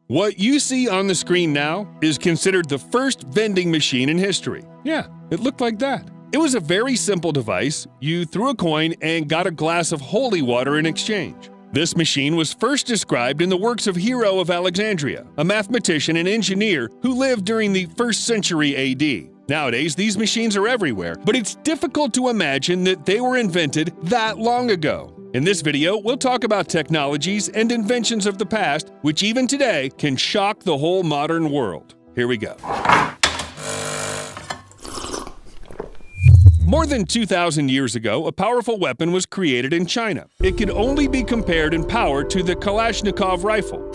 What you see on the screen now is considered the first vending machine in history. Yeah, it looked like that. It was a very simple device. You threw a coin and got a glass of holy water in exchange. This machine was first described in the works of Hero of Alexandria, a mathematician and engineer who lived during the 1st century AD. Nowadays, these machines are everywhere, but it's difficult to imagine that they were invented that long ago. In this video, we'll talk about technologies and inventions of the past, which even today can shock the whole modern world. Here we go. More than 2,000 years ago, a powerful weapon was created in China. It could only be compared in power to the Kalashnikov rifle.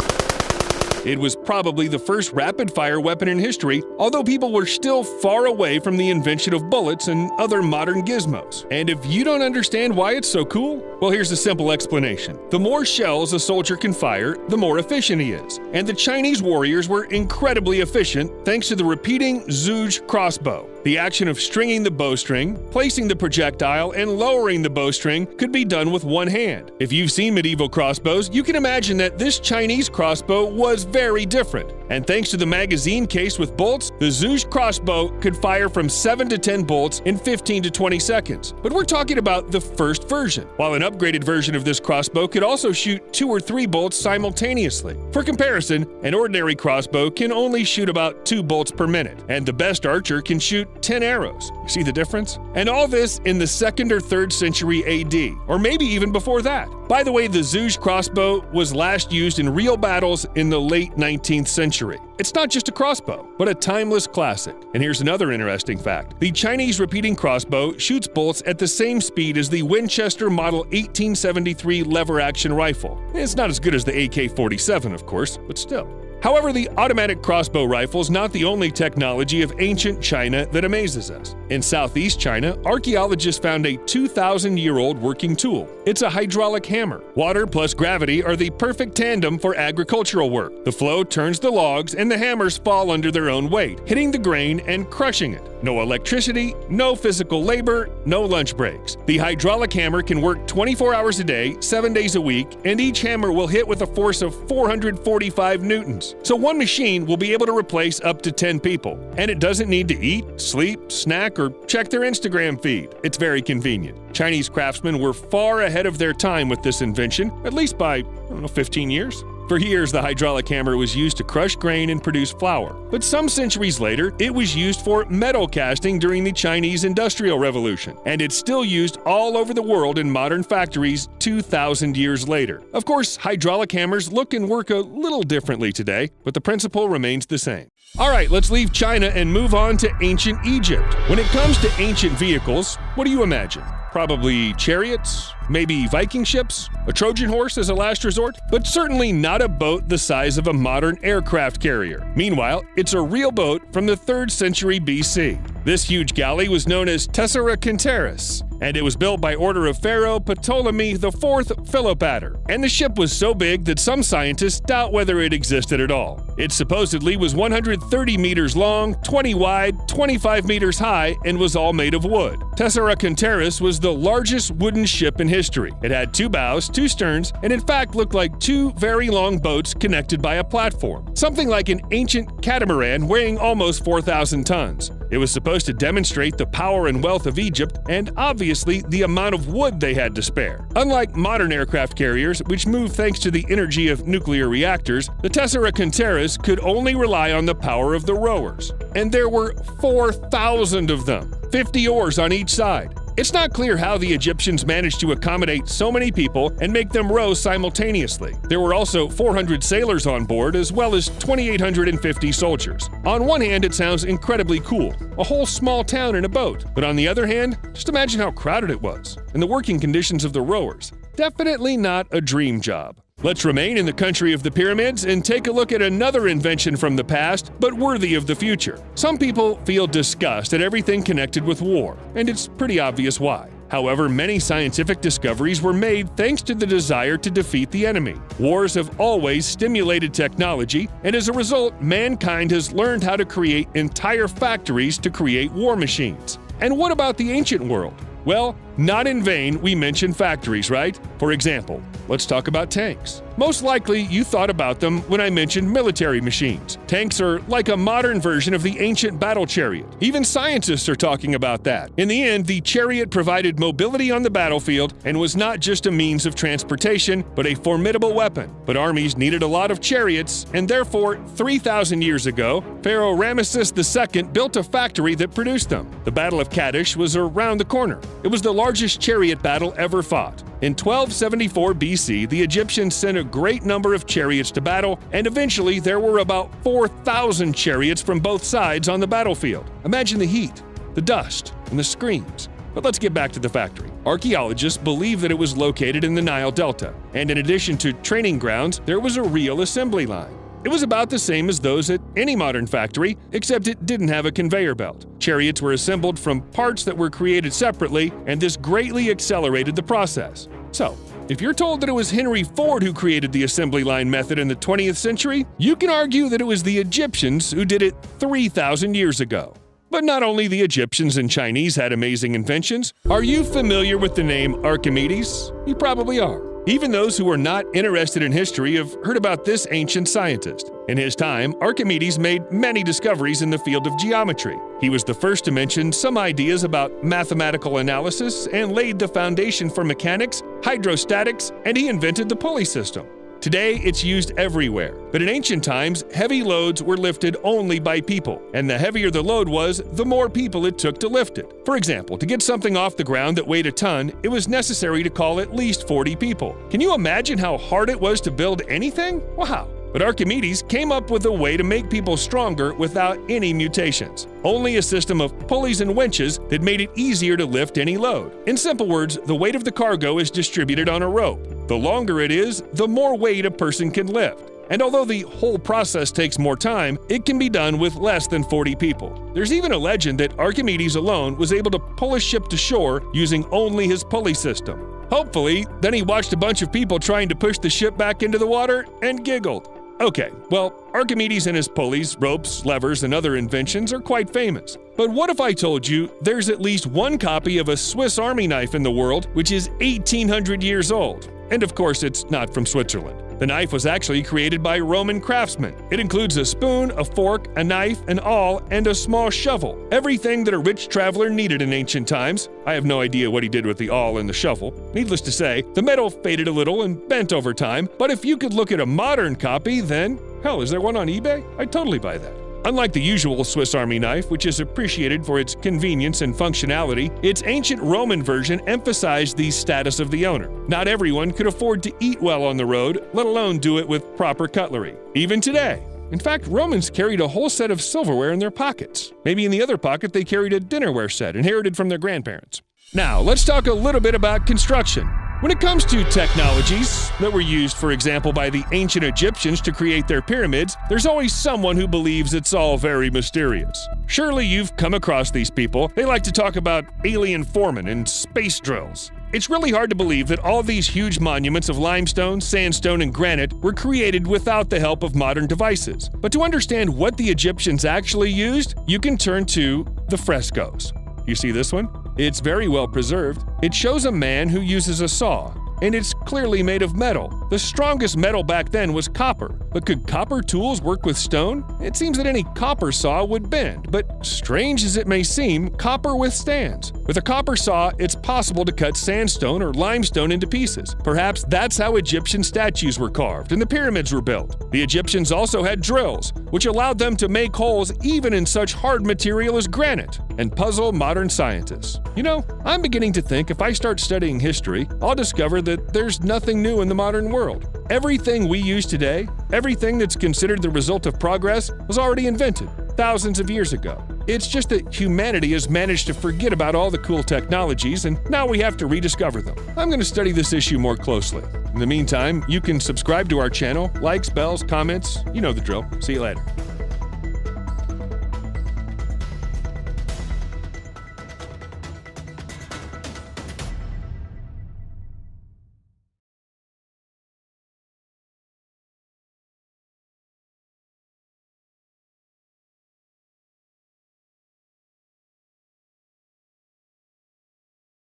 It was probably the first rapid-fire weapon in history, although people were still far away from the invention of bullets and other modern gizmos. And if you don't understand why it's so cool, well, here's a simple explanation. The more shells a soldier can fire, the more efficient he is. And the Chinese warriors were incredibly efficient thanks to the repeating Zhuge crossbow. The action of stringing the bowstring, placing the projectile, and lowering the bowstring could be done with one hand. If you've seen medieval crossbows, you can imagine that this Chinese crossbow was very different. And thanks to the magazine case with bolts, the Zhuge crossbow could fire from 7 to 10 bolts in 15 to 20 seconds. But we're talking about the first version, while an upgraded version of this crossbow could also shoot 2 or 3 bolts simultaneously. For comparison, an ordinary crossbow can only shoot about 2 bolts per minute, and the best archer can shoot 10 arrows. See the difference? And all this in the 2nd or 3rd century AD, or maybe even before that. By the way, the Zhuge crossbow was last used in real battles in the late 19th century. It's not just a crossbow, but a timeless classic. And here's another interesting fact. The Chinese repeating crossbow shoots bolts at the same speed as the Winchester Model 1873 lever-action rifle. It's not as good as the AK-47, of course, but still. However, the automatic crossbow rifle is not the only technology of ancient China that amazes us. In southeast China, archaeologists found a 2,000-year-old working tool. It's a hydraulic hammer. Water plus gravity are the perfect tandem for agricultural work. The flow turns the logs and the hammers fall under their own weight, hitting the grain and crushing it. No electricity, no physical labor, no lunch breaks. The hydraulic hammer can work 24 hours a day, 7 days a week, and each hammer will hit with a force of 445 newtons. So one machine will be able to replace up to 10 people. And it doesn't need to eat, sleep, snack, or check their Instagram feed. It's very convenient. Chinese craftsmen were far ahead of their time with this invention, at least by, 15 years. For years, the hydraulic hammer was used to crush grain and produce flour. But some centuries later, it was used for metal casting during the Chinese Industrial Revolution. And it's still used all over the world in modern factories 2,000 years later. Of course, hydraulic hammers look and work a little differently today, but the principle remains the same. All right, let's leave China and move on to ancient Egypt. When it comes to ancient vehicles, what do you imagine? Probably chariots, maybe Viking ships, a Trojan horse as a last resort, but certainly not a boat the size of a modern aircraft carrier. Meanwhile, it's a real boat from the 3rd century BC. This huge galley was known as Tessera Kenteris, and it was built by order of Pharaoh Ptolemy IV Philopator. And the ship was so big that some scientists doubt whether it existed at all. It supposedly was 130 meters long, 20 wide, 25 meters high, and was all made of wood. Tessera Kenteris was the largest wooden ship in history. It had 2 bows, 2 sterns, and in fact looked like 2 very long boats connected by a platform. Something like an ancient catamaran weighing almost 4,000 tons. It was supposed to demonstrate the power and wealth of Egypt and obviously the amount of wood they had to spare. Unlike modern aircraft carriers, which move thanks to the energy of nuclear reactors, the Tessera Kenteris could only rely on the power of the rowers. And there were 4,000 of them, 50 oars on each side. It's not clear how the Egyptians managed to accommodate so many people and make them row simultaneously. There were also 400 sailors on board, as well as 2,850 soldiers. On one hand, it sounds incredibly cool, a whole small town in a boat. But on the other hand, just imagine how crowded it was, and the working conditions of the rowers. Definitely not a dream job. Let's remain in the country of the pyramids and take a look at another invention from the past, but worthy of the future. Some people feel disgust at everything connected with war, and it's pretty obvious why. However, many scientific discoveries were made thanks to the desire to defeat the enemy. Wars have always stimulated technology, and as a result, mankind has learned how to create entire factories to create war machines. And what about the ancient world? Well, Not in vain, we mention factories, right? For example, let's talk about tanks. Most likely, you thought about them when I mentioned military machines. Tanks are like a modern version of the ancient battle chariot. Even scientists are talking about that. In the end, the chariot provided mobility on the battlefield and was not just a means of transportation, but a formidable weapon. But armies needed a lot of chariots, and therefore, 3,000 years ago, Pharaoh Ramesses II built a factory that produced them. The Battle of Kadesh was around the corner. It was the largest chariot battle ever fought. In 1274 BC, the Egyptians sent a great number of chariots to battle, and eventually there were about 4,000 chariots from both sides on the battlefield. Imagine the heat, the dust, and the screams. But let's get back to the factory. Archaeologists believe that it was located in the Nile Delta, and in addition to training grounds, there was a real assembly line. It was about the same as those at any modern factory, except it didn't have a conveyor belt. Chariots were assembled from parts that were created separately, and this greatly accelerated the process. So, if you're told that it was Henry Ford who created the assembly line method in the 20th century, you can argue that it was the Egyptians who did it 3,000 years ago. But not only the Egyptians and Chinese had amazing inventions. Are you familiar with the name Archimedes? You probably are. Even those who are not interested in history have heard about this ancient scientist. In his time, Archimedes made many discoveries in the field of geometry. He was the first to mention some ideas about mathematical analysis and laid the foundation for mechanics, hydrostatics, and he invented the pulley system. Today, it's used everywhere, but in ancient times, heavy loads were lifted only by people, and the heavier the load was, the more people it took to lift it. For example, to get something off the ground that weighed a ton, it was necessary to call at least 40 people. Can you imagine how hard it was to build anything? Wow! But Archimedes came up with a way to make people stronger without any mutations. Only a system of pulleys and winches that made it easier to lift any load. In simple words, the weight of the cargo is distributed on a rope. The longer it is, the more weight a person can lift. And although the whole process takes more time, it can be done with less than 40 people. There's even a legend that Archimedes alone was able to pull a ship to shore using only his pulley system. Hopefully, then he watched a bunch of people trying to push the ship back into the water and giggled. Okay, well, Archimedes and his pulleys, ropes, levers, and other inventions are quite famous. But what if I told you there's at least one copy of a Swiss Army knife in the world which is 1,800 years old? And of course, it's not from Switzerland. The knife was actually created by Roman craftsmen. It includes a spoon, a fork, a knife, an awl, and a small shovel. Everything that a rich traveler needed in ancient times. I have no idea what he did with the awl and the shovel. Needless to say, the metal faded a little and bent over time, but if you could look at a modern copy, then, hell, is there one on eBay? I'd totally buy that. Unlike the usual Swiss Army knife, which is appreciated for its convenience and functionality, its ancient Roman version emphasized the status of the owner. Not everyone could afford to eat well on the road, let alone do it with proper cutlery. Even today. In fact, Romans carried a whole set of silverware in their pockets. Maybe in the other pocket they carried a dinnerware set inherited from their grandparents. Now, let's talk a little bit about construction. When it comes to technologies that were used, for example, by the ancient Egyptians to create their pyramids, there's always someone who believes it's all very mysterious. Surely you've come across these people. They like to talk about alien foremen and space drills. It's really hard to believe that all these huge monuments of limestone, sandstone, and granite were created without the help of modern devices. But to understand what the Egyptians actually used, you can turn to the frescoes. You see this one? It's very well preserved. It shows a man who uses a saw, and it's clearly made of metal. The strongest metal back then was copper, but could copper tools work with stone? It seems that any copper saw would bend, but strange as it may seem, copper withstands. With a copper saw, it's possible to cut sandstone or limestone into pieces. Perhaps that's how Egyptian statues were carved and the pyramids were built. The Egyptians also had drills, which allowed them to make holes even in such hard material as granite, and puzzle modern scientists. You know, I'm beginning to think if I start studying history, I'll discover that there's nothing new in the modern world. Everything we use today, everything that's considered the result of progress, was already invented thousands of years ago. It's just that humanity has managed to forget about all the cool technologies, and now we have to rediscover them. I'm going to study this issue more closely. In the meantime, you can subscribe to our channel, likes, bells, comments, you know the drill. See you later.